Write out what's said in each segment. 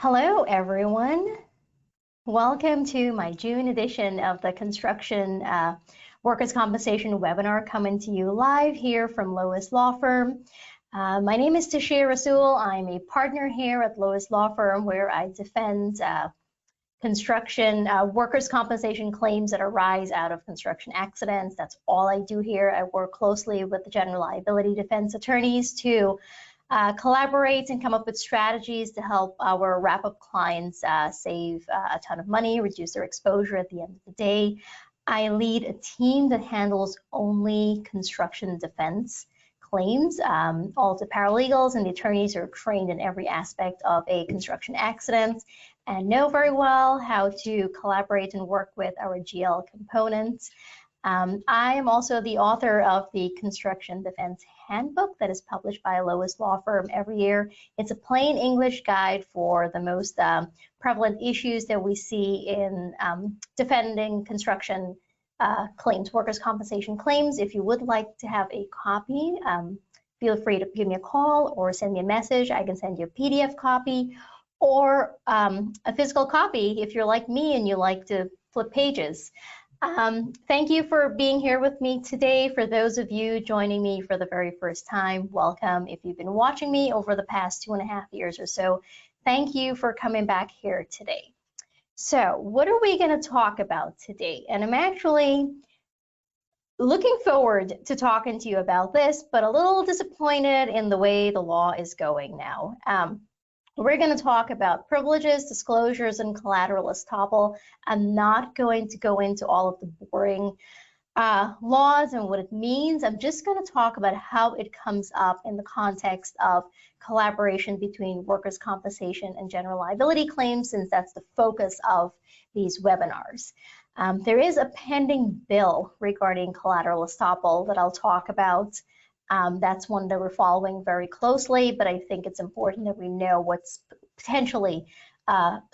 Hello, everyone. Welcome to my June edition of the Construction Workers' Compensation webinar, coming to you live here from LOIS Law Firm. My name is Tashia. I'm a partner here at LOIS Law Firm, where I defend construction workers' compensation claims that arise out of construction accidents. That's all I do here. I work closely with the general liability defense attorneys to collaborate and come up with strategies to help our wrap-up clients save a ton of money, reduce their exposure at the end of the day. I lead a team that handles only construction defense claims. All of the paralegals and the attorneys are trained in every aspect of a construction accident and know very well how to collaborate and work with our GL components. I am also the author of the Construction Defense Handbook that is published by LOIS Law Firm every year. It's a plain English guide for the most prevalent issues that we see in defending construction claims, workers' compensation claims. If you would like to have a copy, feel free to give me a call or send me a message. I can send you a PDF copy or a physical copy if you're like me and you like to flip pages. Thank you for being here with me today. For those of you joining me for the very first time, welcome. If you've been watching me over the past 2.5 years or so, thank you for coming back here today. So what are we going to talk about today? And I'm actually looking forward to talking to you about this, but a little disappointed in the way the law is going now. We're going to talk about privileges, disclosures, and collateral estoppel. I'm not going to go into all of the boring laws and what it means. I'm just going to talk about how it comes up in the context of collaboration between workers' compensation and general liability claims, since that's the focus of these webinars. There is a pending bill regarding collateral estoppel that I'll talk about. That's one that we're following very closely, but I think it's important that we know what's potentially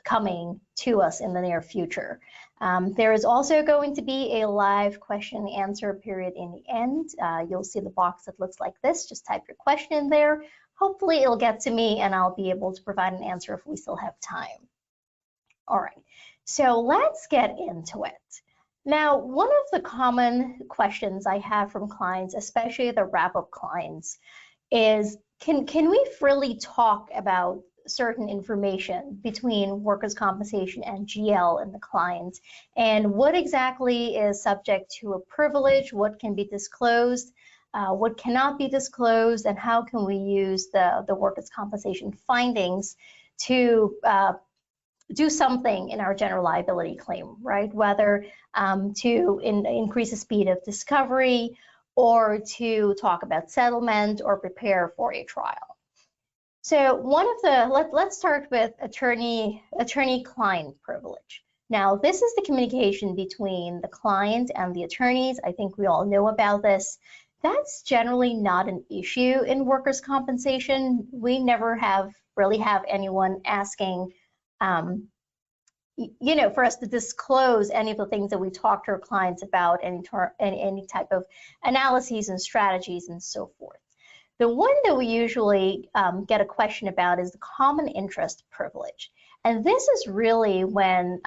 coming to us in the near future. There is also going to be a live question and answer period in the end. You'll see the box that looks like this. Just type your question in there. Hopefully it'll get to me and I'll be able to provide an answer if we still have time. All right, so let's get into it. Now, one of the common questions I have from clients, especially the wrap-up clients, is can we freely talk about certain information between workers' compensation and GL and the client? And what exactly is subject to a privilege? What can be disclosed? What cannot be disclosed? And how can we use the workers' compensation findings to do something in our general liability claim, right? Whether to increase the speed of discovery or to talk about settlement or prepare for a trial. So one of the, let's start with attorney-client privilege. Now, this is the communication between the client and the attorneys. I think we all know about this. That's generally not an issue in workers' compensation. We never really have anyone asking for us to disclose any of the things that we talk to our clients about, any type of analyses and strategies and so forth. The one that we usually get a question about is the common interest privilege. And this is really when,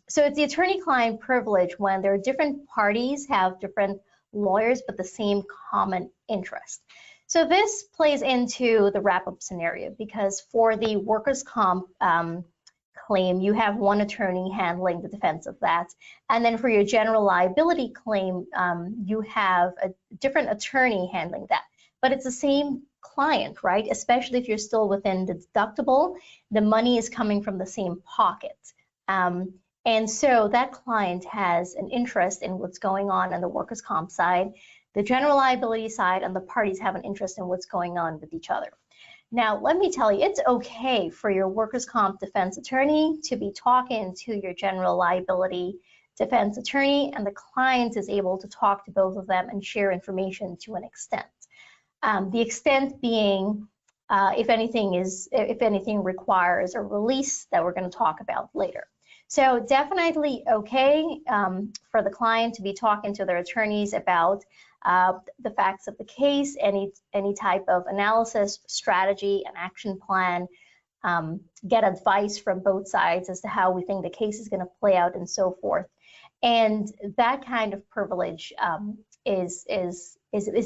so it's the attorney-client privilege when there are different parties, have different lawyers, but the same common interest. So this plays into the wrap-up scenario, because for the workers' comp claim, you have one attorney handling the defense of that. And then for your general liability claim, you have a different attorney handling that. But it's the same client, right? Especially if you're still within the deductible, the money is coming from the same pocket. And so that client has an interest in what's going on the workers' comp side. The general liability side and the parties have an interest in what's going on with each other. Now, let me tell you, it's okay for your workers' comp defense attorney to be talking to your general liability defense attorney, and the client is able to talk to both of them and share information to an extent. The extent being, if anything requires a release that we're going to talk about later. So definitely okay for the client to be talking to their attorneys about the facts of the case, any type of analysis, strategy, and action plan get advice from both sides as to how we think the case is going to play out and so forth. And that kind of privilege is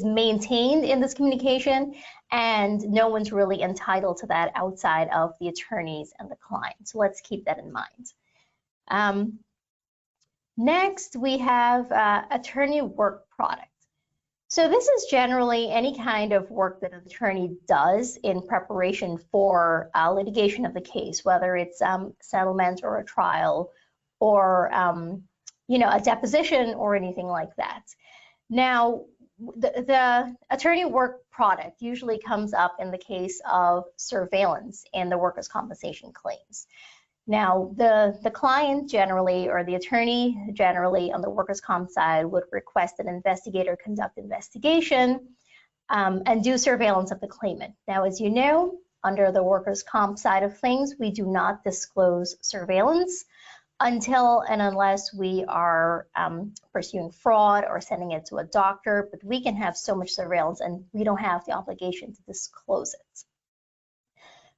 maintained in this communication, and no one's really entitled to that outside of the attorneys and the client. So let's keep that in mind. Next, we have attorney work product. So this is generally any kind of work that an attorney does in preparation for litigation of the case, whether it's settlement or a trial or a deposition or anything like that. Now, the attorney work product usually comes up in the case of surveillance in the workers' compensation claims. Now, the client generally, or the attorney generally on the workers' comp side, would request an investigator conduct investigation and do surveillance of the claimant. Now, as you know, under the workers' comp side of things, we do not disclose surveillance until and unless we are pursuing fraud or sending it to a doctor, but we can have so much surveillance and we don't have the obligation to disclose it.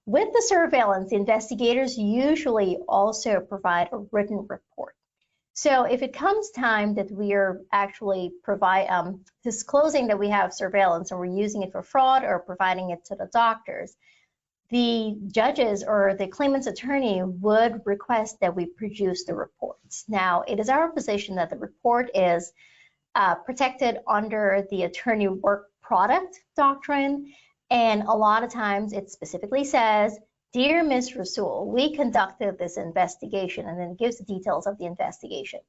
With the surveillance, the investigators usually also provide a written report. So if it comes time that we are actually disclosing that we have surveillance and we're using it for fraud or providing it to the doctors, the judges or the claimant's attorney would request that we produce the reports. Now, it is our position that the report is protected under the attorney work product doctrine. And a lot of times it specifically says, "Dear Ms. Rasul, we conducted this investigation," and then it gives the details of the investigation.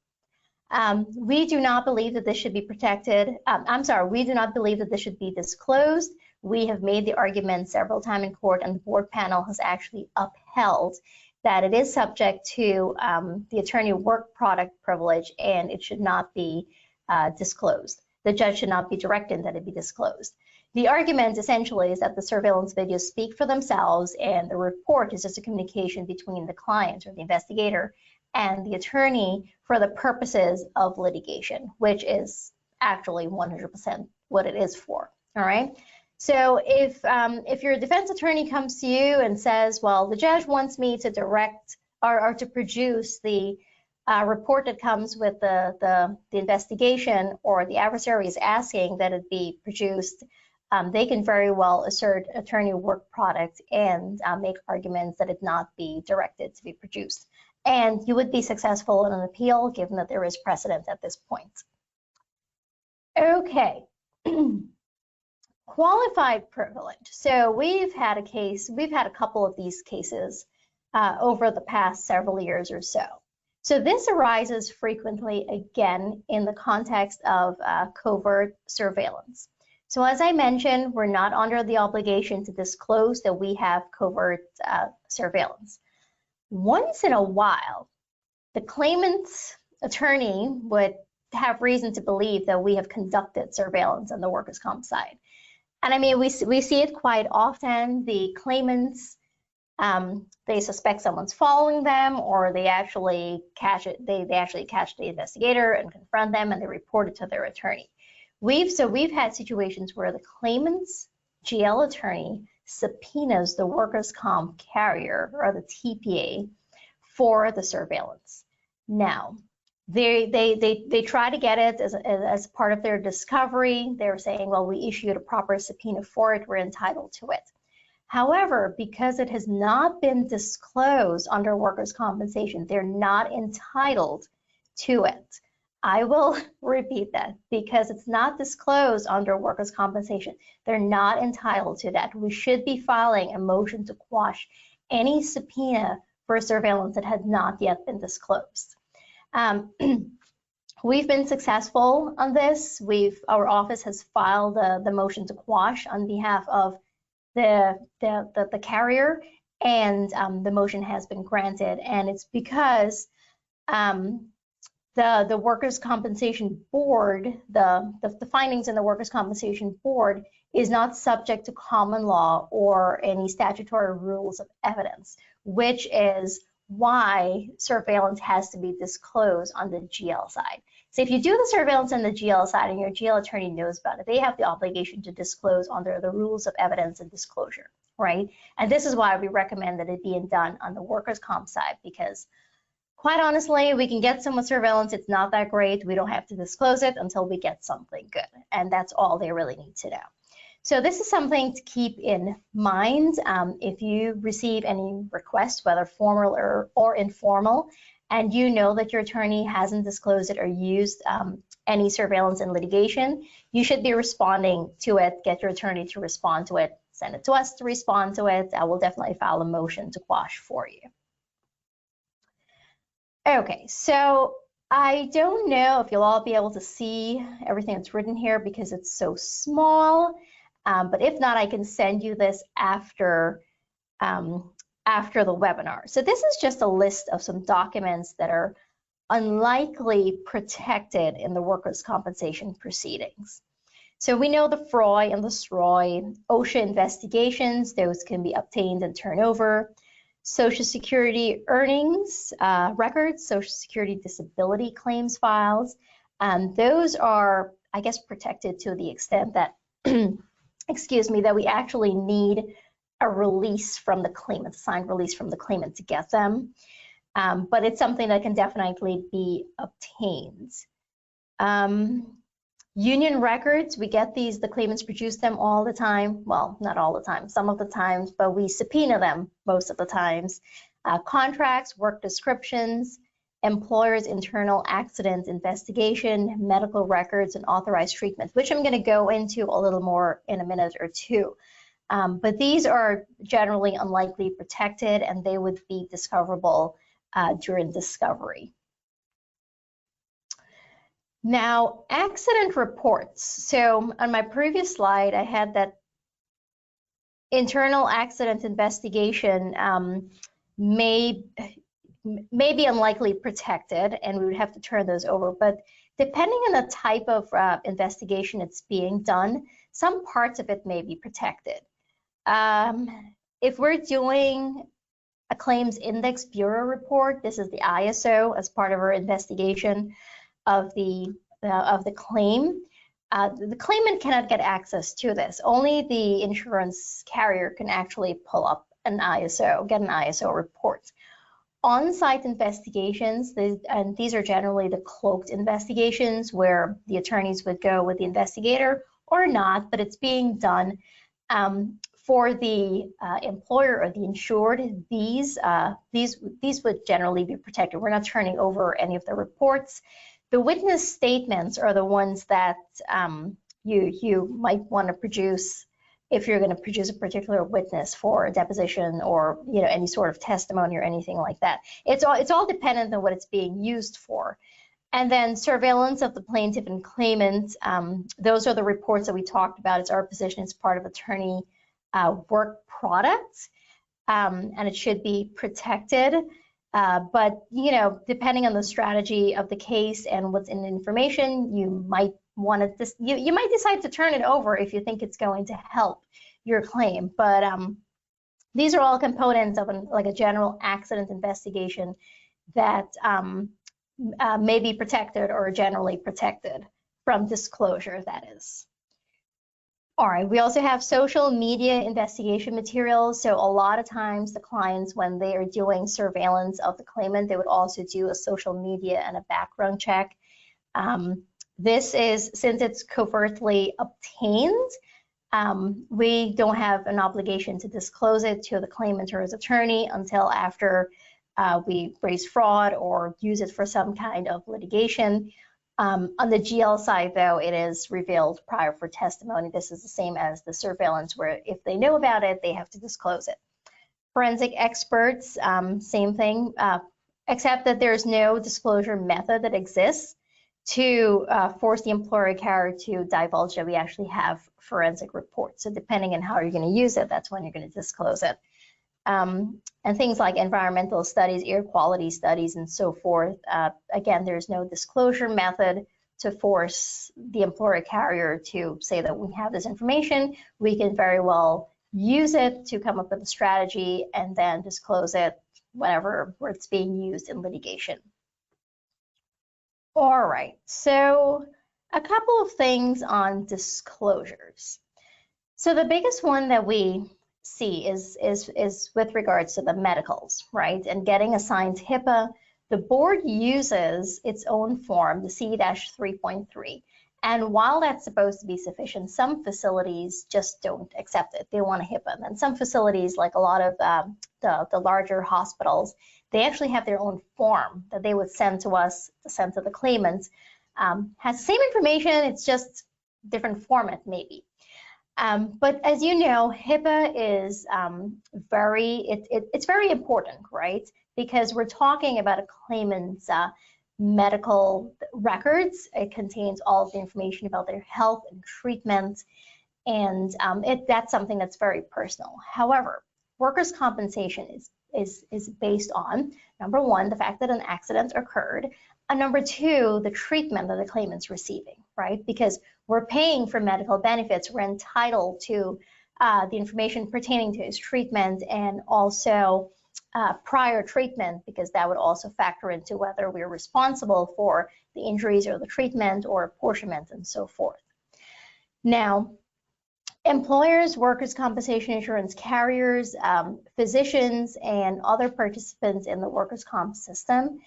We do not believe that this should be protected. We do not believe that this should be disclosed. We have made the argument several times in court, and the board panel has actually upheld that it is subject to the attorney work product privilege, and it should not be disclosed. The judge should not be directed that it be disclosed. The argument essentially is that the surveillance videos speak for themselves, and the report is just a communication between the client or the investigator and the attorney for the purposes of litigation, which is actually 100% what it is for. All right. So if your defense attorney comes to you and says, "Well, the judge wants me to direct or to produce the report that comes with the investigation," or the adversary is asking that it be produced, they can very well assert attorney work product and make arguments that it not be directed to be produced. And you would be successful in an appeal, given that there is precedent at this point. Okay. Qualified privilege. So we've had a couple of these cases over the past several years or so. So this arises frequently, again, in the context of covert surveillance. So as I mentioned, we're not under the obligation to disclose that we have covert surveillance. Once in a while, the claimant's attorney would have reason to believe that we have conducted surveillance on the workers' comp side. And I mean, we see it quite often. The claimants, they suspect someone's following them, or they actually catch it. They actually catch the investigator and confront them, and they report it to their attorney. We've had situations where the claimant's GL attorney subpoenas the workers' comp carrier or the TPA for the surveillance. Now, they try to get it as part of their discovery. They're saying, "Well, we issued a proper subpoena for it, we're entitled to it." However, because it has not been disclosed under workers' compensation, they're not entitled to it. I will repeat that, because it's not disclosed under workers' compensation. They're not entitled to that. We should be filing a motion to quash any subpoena for surveillance that had not yet been disclosed. We've been successful on this. Our office has filed the motion to quash on behalf of the carrier, and the motion has been granted. And it's because the workers' compensation board, the findings in the workers' compensation board is not subject to common law or any statutory rules of evidence, which is why surveillance has to be disclosed on the GL side. So if you do the surveillance on the GL side and your GL attorney knows about it, they have the obligation to disclose under the rules of evidence and disclosure, right? And this is why we recommend that it being done on the workers' comp side, because quite honestly, we can get some surveillance. It's not that great. We don't have to disclose it until we get something good. And that's all they really need to know. So this is something to keep in mind if you receive any requests, whether formal or informal, and you know that your attorney hasn't disclosed it or used any surveillance in litigation, you should be responding to it. Get your attorney to respond to it. Send it to us to respond to it. I will definitely file a motion to quash for you. Okay, so I don't know if you'll all be able to see everything that's written here because it's so small, but if not, I can send you this after the webinar. So this is just a list of some documents that are unlikely protected in the workers' compensation proceedings. So we know the FROI and the SROI, OSHA investigations, those can be obtained and turned over. Social Security earnings records, Social Security disability claims files. Those are, I guess, protected to the extent that, excuse me, that we actually need a release from the claimant, signed release from the claimant to get them. But it's something that can definitely be obtained. Union records, we get these, the claimants produce them all the time. Well, not all the time, some of the times, but we subpoena them most of the times. Contracts, work descriptions, employer's internal accident investigation, medical records, and authorized treatments, which I'm going to go into a little more in a minute or two. But these are generally unlikely protected, and they would be discoverable during discovery. Now, accident reports. So on my previous slide, I had that internal accident investigation may be unlikely protected, and we would have to turn those over. But depending on the type of investigation it's being done, some parts of it may be protected. If we're doing a claims index bureau report, this is the ISO as part of our investigation of the claim. The claimant cannot get access to this. Only the insurance carrier can actually pull up an ISO, get an ISO report. On-site investigations, and these are generally the cloaked investigations where the attorneys would go with the investigator or not, but it's being done for the employer or the insured. These would generally be protected. We're not turning over any of the reports. The witness statements are the ones that you might want to produce if you're going to produce a particular witness for a deposition or any sort of testimony or anything like that. It's all dependent on what it's being used for. And then surveillance of the plaintiff and claimant. Those are the reports that we talked about. It's our position. It's part of attorney work product, and it should be protected. But depending on the strategy of the case and what's in the information, you might want to you might decide to turn it over if you think it's going to help your claim. But these are all components of like a general accident investigation that may be protected or generally protected from disclosure, that is. All right, we also have social media investigation materials. So a lot of times the clients, when they are doing surveillance of the claimant, they would also do a social media and a background check. This is, since it's covertly obtained, we don't have an obligation to disclose it to the claimant or his attorney until after we raise fraud or use it for some kind of litigation. On the GL side, though, it is revealed prior for testimony. This is the same as the surveillance, where if they know about it, they have to disclose it. Forensic experts, same thing, except that there's no disclosure method that exists to force the employer carrier to divulge that we actually have forensic reports. So depending on how you're going to use it, that's when you're going to disclose it. And things like environmental studies, air quality studies, and so forth. Again, there's no disclosure method to force the employer carrier to say that we have this information. We can very well use it to come up with a strategy and then disclose it whenever it's being used in litigation. All right, so a couple of things on disclosures. So the biggest one that we see is with regards to the medicals, right? And getting assigned HIPAA. The board uses its own form, the C-3.3. And while that's supposed to be sufficient, some facilities just don't accept it. They want a HIPAA. And some facilities, like a lot of the larger hospitals, they actually have their own form that they would send to us, send to the claimants. Has the same information, it's just different format maybe. But as you know, HIPAA is it's very important, right? Because we're talking about a claimant's medical records. It contains all of the information about their health and treatment, and that's something that's very personal. However, workers' compensation is based on, number one, the fact that an accident occurred, and number two, the treatment that the claimant's receiving, right? Because we're paying for medical benefits, we're entitled to the information pertaining to his treatment and also prior treatment, because that would also factor into whether we're responsible for the injuries or the treatment or apportionment and so forth. Now, employers, workers' compensation insurance carriers, physicians, and other participants in the workers' comp system,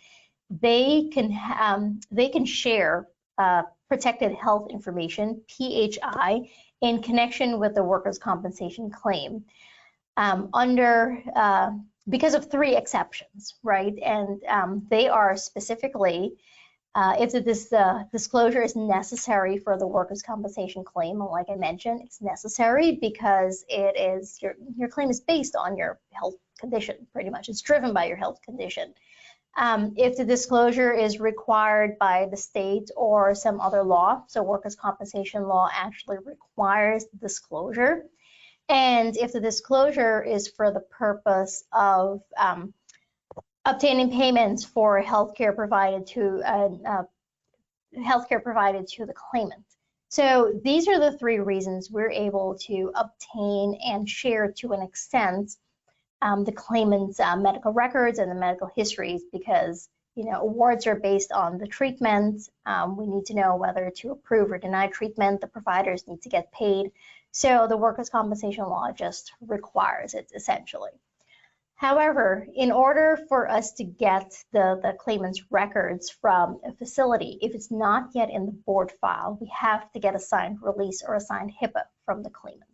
they can share protected health information, PHI, in connection with the workers' compensation claim because of three exceptions, right? And they are specifically if this disclosure is necessary for the workers' compensation claim. And like I mentioned, it's necessary because it is your claim is based on your health condition, pretty much. It's driven by your health condition. If the disclosure is required by the state or some other law, so workers' compensation law actually requires the disclosure. And if the disclosure is for the purpose of obtaining payments for healthcare provided to the claimant. So these are the three reasons we're able to obtain and share to an extent the claimant's medical records and the medical histories, because awards are based on the treatment. We need to know whether to approve or deny treatment. The providers need to get paid. So the workers' compensation law just requires it essentially. However, in order for us to get the claimant's records from a facility, if it's not yet in the board file, we have to get a signed release or a signed HIPAA from the claimant.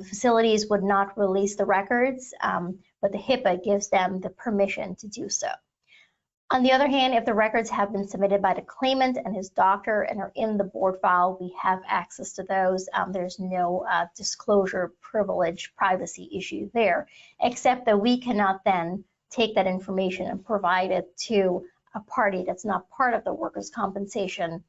Facilities would not release the records, but the HIPAA gives them the permission to do so. On the other hand, if the records have been submitted by the claimant and his doctor and are in the board file, we have access to those. There's no disclosure privilege privacy issue there, except that we cannot then take that information and provide it to a party that's not part of the workers' compensation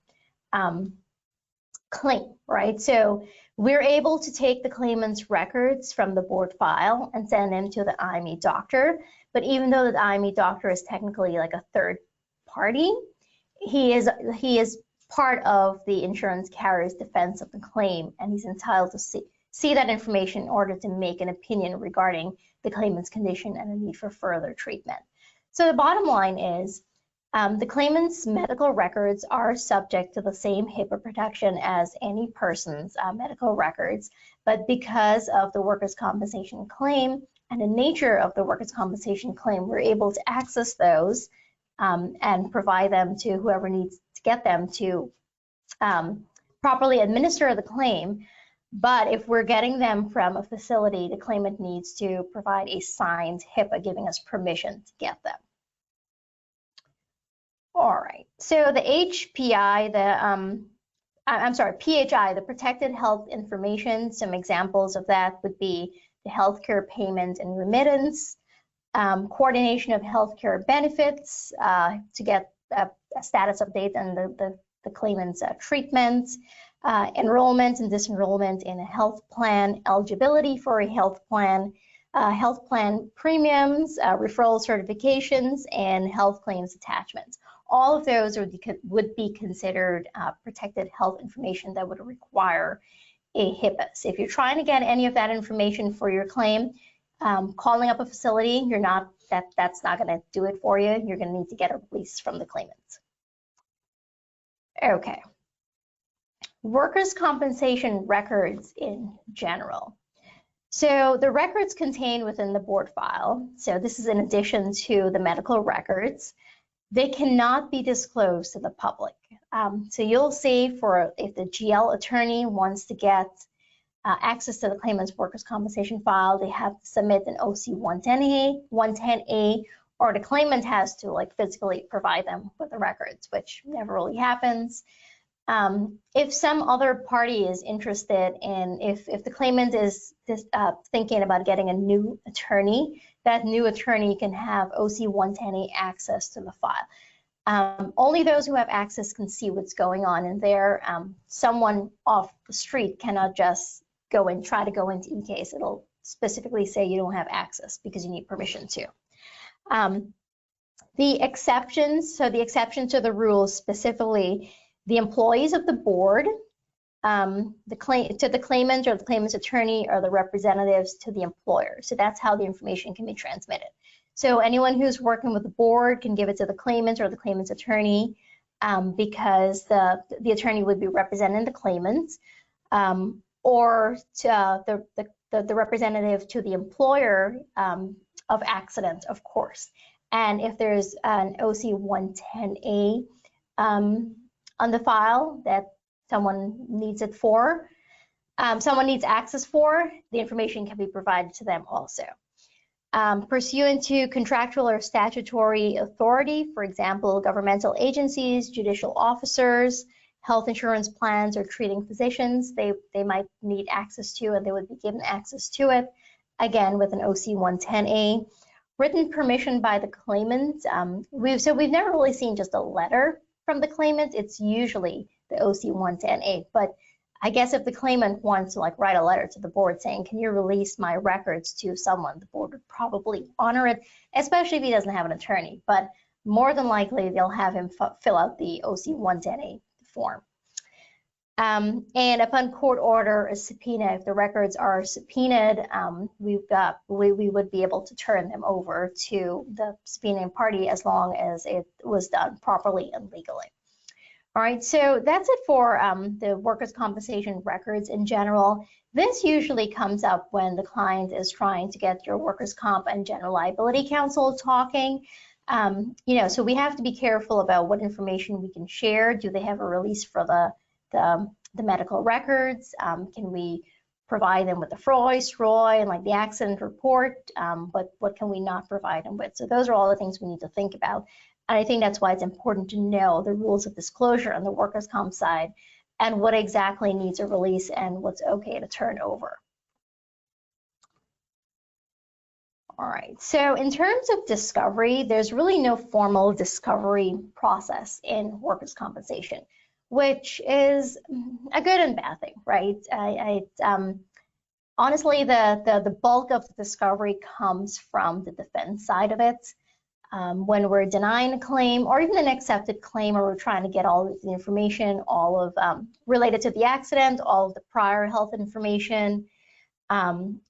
claim, right? So we're able to take the claimant's records from the board file and send them to the IME doctor. But even though the IME doctor is technically like a third party, he is part of the insurance carrier's defense of the claim, and he's entitled to see that information in order to make an opinion regarding the claimant's condition and the need for further treatment. So the bottom line is the claimant's medical records are subject to the same HIPAA protection as any person's medical records, but because of the workers' compensation claim and the nature of the workers' compensation claim, we're able to access those and provide them to whoever needs to get them to properly administer the claim. But if we're getting them from a facility, the claimant needs to provide a signed HIPAA giving us permission to get them. All right, so the HPI, PHI, the protected health information, some examples of that would be the healthcare payment and remittance, coordination of healthcare benefits to get a status update on the claimant's treatment, enrollment and disenrollment in a health plan, eligibility for a health plan premiums, referral certifications, and health claims attachments. All of those would be considered protected health information that would require a HIPAA. So if you're trying to get any of that information for your claim, calling up a facility, that's not going to do it for you. You're going to need to get a release from the claimant. Okay. Workers' compensation records in general. So the records contained within the board file, so this is in addition to the medical records, they cannot be disclosed to the public. So you'll see if the GL attorney wants to get access to the claimant's workers' compensation file, they have to submit an OC 110A, or the claimant has to like physically provide them with the records, which never really happens. If some other party is interested in, if the claimant is thinking about getting a new attorney, that new attorney can have OC 110A access to the file. Only those who have access can see what's going on in there. Someone off the street cannot just try to go into e-case. It'll specifically say you don't have access because you need permission to. The exceptions, so the exception to the rules specifically, the employees of the board, to the claimant or the claimant's attorney, or the representatives to the employer. So that's how the information can be transmitted. So anyone who's working with the board can give it to the claimant or the claimant's attorney, because the attorney would be representing the claimant, or to the representative to the employer of accident, of course. And if there's an OC 110A on the file that someone needs it for, someone needs access for, the information can be provided to them also. Pursuant to contractual or statutory authority, for example, governmental agencies, judicial officers, health insurance plans, or treating physicians, they might need access to, and they would be given access to it, again, with an OC 110A. Written permission by the claimant. We've never really seen just a letter from the claimant. It's usually the OC 110A, but I guess if the claimant wants to like write a letter to the board saying, can you release my records to someone, the board would probably honor it, especially if he doesn't have an attorney, but more than likely they'll have him fill out the OC 110A form. And upon court order, a subpoena, if the records are subpoenaed, we would be able to turn them over to the subpoenaing party as long as it was done properly and legally. All right, so that's it for the workers' compensation records in general. This usually comes up when the client is trying to get your workers' comp and general liability counsel talking. So we have to be careful about what information we can share. Do they have a release for the medical records? Can we provide them with the SROI and like the accident report? But what can we not provide them with? So those are all the things we need to think about. And I think that's why it's important to know the rules of disclosure on the workers' comp side and what exactly needs a release and what's okay to turn over. All right, so in terms of discovery, there's really no formal discovery process in workers' compensation, which is a good and bad thing, right? Honestly, the bulk of the discovery comes from the defense side of it. When we're denying a claim or even an accepted claim, or we're trying to get all of the information, all of related to the accident, all of the prior health information,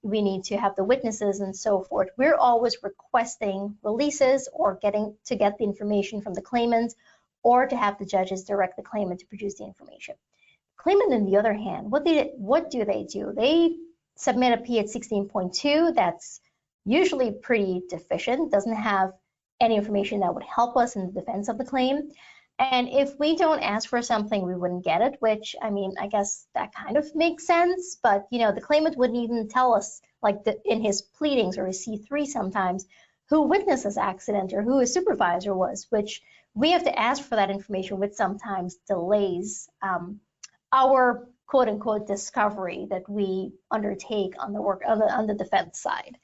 we need to have the witnesses and so forth. We're always requesting releases or get the information from the claimant, or to have the judges direct the claimant to produce the information. Claimant, on the other hand, what do? They submit a P at 16.2 that's usually pretty deficient, doesn't have any information that would help us in the defense of the claim. And if we don't ask for something, we wouldn't get it, which, I mean, I guess that kind of makes sense, but, the claimant wouldn't even tell us, like in his pleadings or his C3 sometimes, who witnessed this accident or who his supervisor was, which we have to ask for that information, which sometimes delays our quote-unquote discovery that we undertake on the defense side.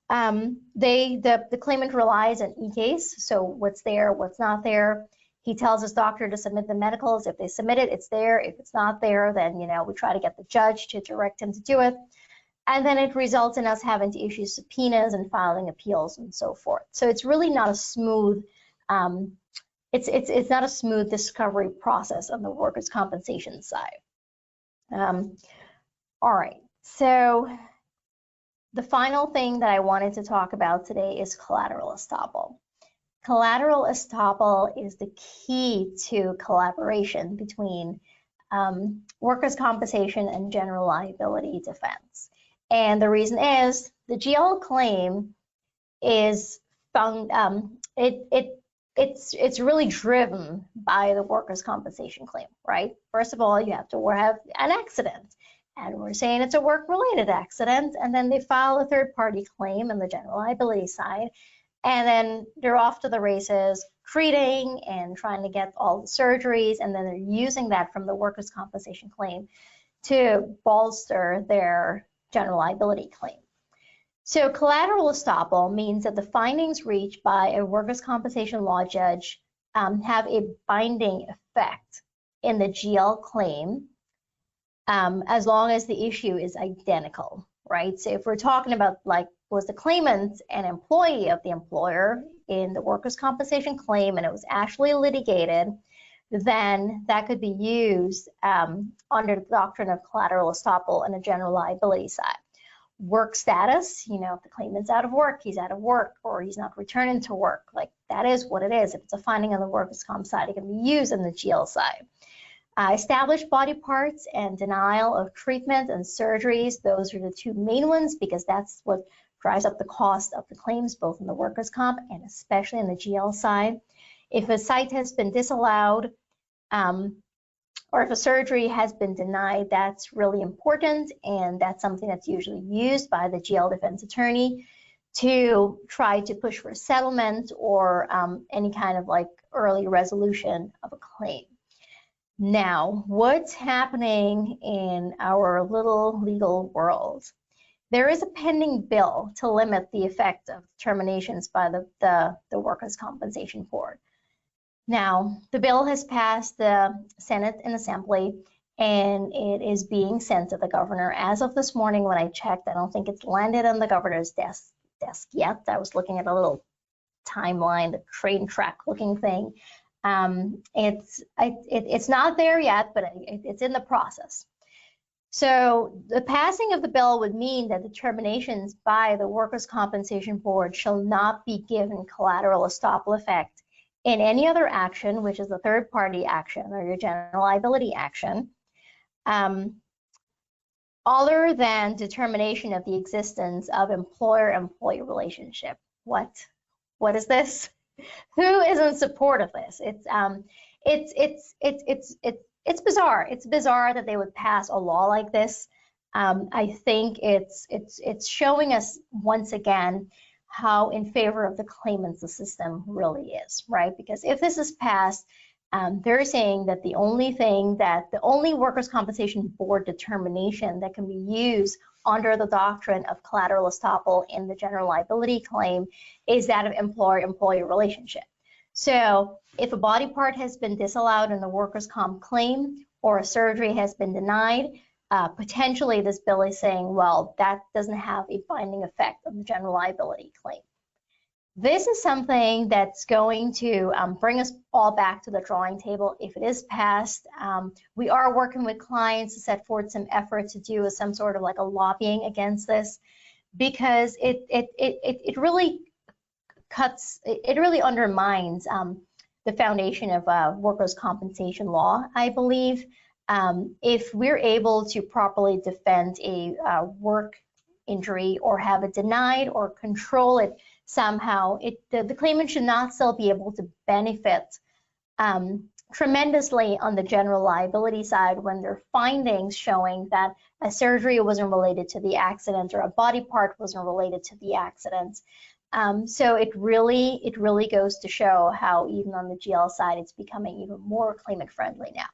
The claimant relies on e-case, so what's there, what's not there. He tells his doctor to submit the medicals. If they submit it, it's there. If it's not there, then we try to get the judge to direct him to do it. And then it results in us having to issue subpoenas and filing appeals and so forth. So it's really not a smooth, it's not a smooth discovery process on the workers' compensation side. All right, so the final thing that I wanted to talk about today is collateral estoppel. collateral estoppel is the key to collaboration between workers' compensation and general liability defense. And the reason is the GL claim is found, it's really driven by the workers' compensation claim, right? First of all, you have to have an accident, and we're saying it's a work-related accident, and then they file a third-party claim on the general liability side, and then they're off to the races, treating and trying to get all the surgeries, and then they're using that from the workers' compensation claim to bolster their general liability claim. So collateral estoppel means that the findings reached by a workers' compensation law judge have a binding effect in the GL claim as long as the issue is identical, right? So if we're talking about, like, was the claimant an employee of the employer in the workers' compensation claim and it was actually litigated, then that could be used under the doctrine of collateral estoppel on the general liability side. Work status, you know, if the claimant's out of work, he's out of work, or he's not returning to work, like, that is what it is. If it's a finding on the workers' comp side, it can be used on the GL side. Established body parts and denial of treatment and surgeries, those are the two main ones because that's what drives up the cost of the claims, both in the workers' comp and especially in the GL side. If a site has been disallowed, or if a surgery has been denied, that's really important, and that's something that's usually used by the GL defense attorney to try to push for a settlement or any kind of like early resolution of a claim. Now, what's happening in our little legal world? There is a pending bill to limit the effect of terminations by the Workers' Compensation Board. Now, the bill has passed the Senate and Assembly, and it is being sent to the governor. As of this morning, when I checked, I don't think it's landed on the governor's desk yet. I was looking at a little timeline, the train track looking thing. It's not there yet, but it's in the process. So the passing of the bill would mean that the terminations by the Workers' Compensation Board shall not be given collateral estoppel effect in any other action, which is the third-party action or your general liability action, other than determination of the existence of employer-employee relationship. What is this? Who is in support of this? It's bizarre. It's bizarre that they would pass a law like this. I think it's showing us once again how in favor of the claimants the system really is, right? Because if this is passed, they're saying that the only Workers' Compensation Board determination that can be used under the doctrine of collateral estoppel in the general liability claim is that of employer-employee relationship. So if a body part has been disallowed in the workers' comp claim or a surgery has been denied, potentially this bill is saying, well, that doesn't have a binding effect on the general liability claim. This is something that's going to bring us all back to the drawing table if it is passed. We are working with clients to set forth some effort to do some sort of like a lobbying against this, because it really undermines the foundation of workers' compensation law, I believe. If we're able to properly defend a work injury or have it denied or control it somehow, the claimant should not still be able to benefit tremendously on the general liability side when there are findings showing that a surgery wasn't related to the accident or a body part wasn't related to the accident. So it really goes to show how even on the GL side, it's becoming even more claimant friendly now.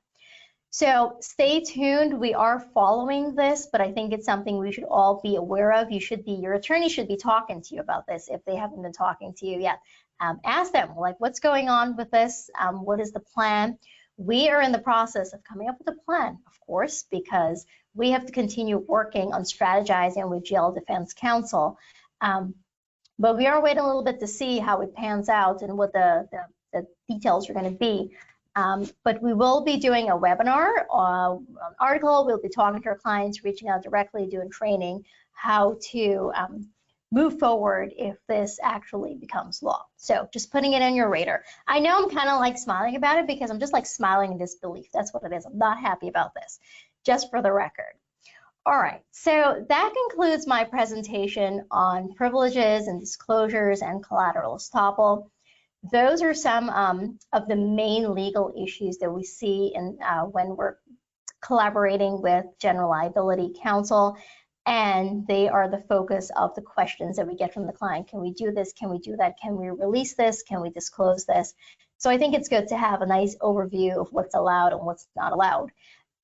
So stay tuned. We are following this, but I think it's something we should all be aware of. Your attorney should be talking to you about this if they haven't been talking to you yet. Ask them, like, what's going on with this? What is the plan? We are in the process of coming up with a plan, of course, because we have to continue working on strategizing with GL Defense Counsel. But we are waiting a little bit to see how it pans out and what the details are going to be. But we will be doing a webinar, an article. We'll be talking to our clients, reaching out directly, doing training, how to move forward if this actually becomes law. So just putting it on your radar. I know I'm kind of like smiling about it because I'm just like smiling in disbelief. That's what it is. I'm not happy about this, just for the record. All right, so that concludes my presentation on privileges and disclosures and collateral estoppel. Those are some of the main legal issues that we see in, when we're collaborating with general liability counsel, and they are the focus of the questions that we get from the client. Can we do this? Can we do that? Can we release this? Can we disclose this? So I think it's good to have a nice overview of what's allowed and what's not allowed.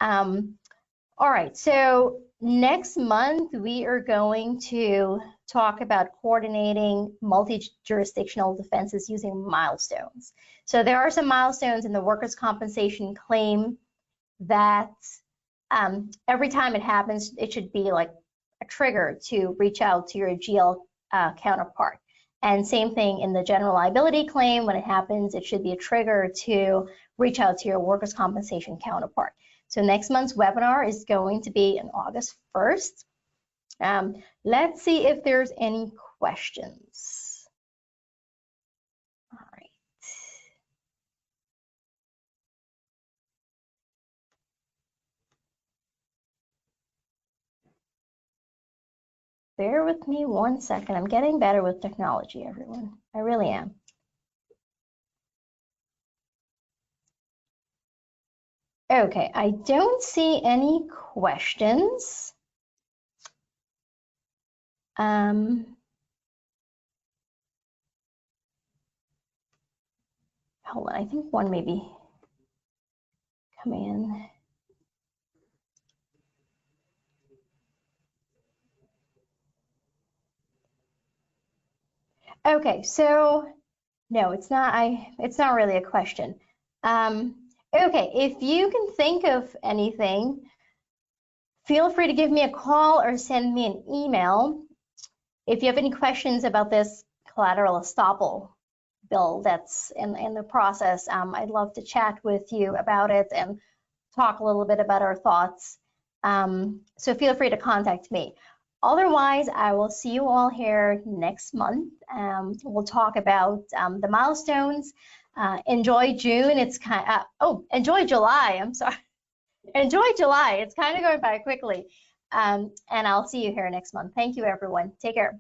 All right, so next month we are going to talk about coordinating multi-jurisdictional defenses using milestones. So there are some milestones in the workers' compensation claim that every time it happens, it should be like a trigger to reach out to your GL counterpart. And same thing in the general liability claim, when it happens, it should be a trigger to reach out to your workers' compensation counterpart. So next month's webinar is going to be on August 1st. Let's see if there's any questions. All right. Bear with me 1 second. I'm getting better with technology, everyone. I really am. Okay, I don't see any questions. Hold on, I think one maybe come in. Okay, so no, it's not. It's not really a question. Okay, if you can think of anything, feel free to give me a call or send me an email. If you have any questions about this collateral estoppel bill that's in the process, I'd love to chat with you about it and talk a little bit about our thoughts. So feel free to contact me. Otherwise, I will see you all here next month. We'll talk about the milestones. Enjoy June. It's kind of, enjoy July. I'm sorry. Enjoy July. It's kind of going by quickly. And I'll see you here next month. Thank you, everyone. Take care.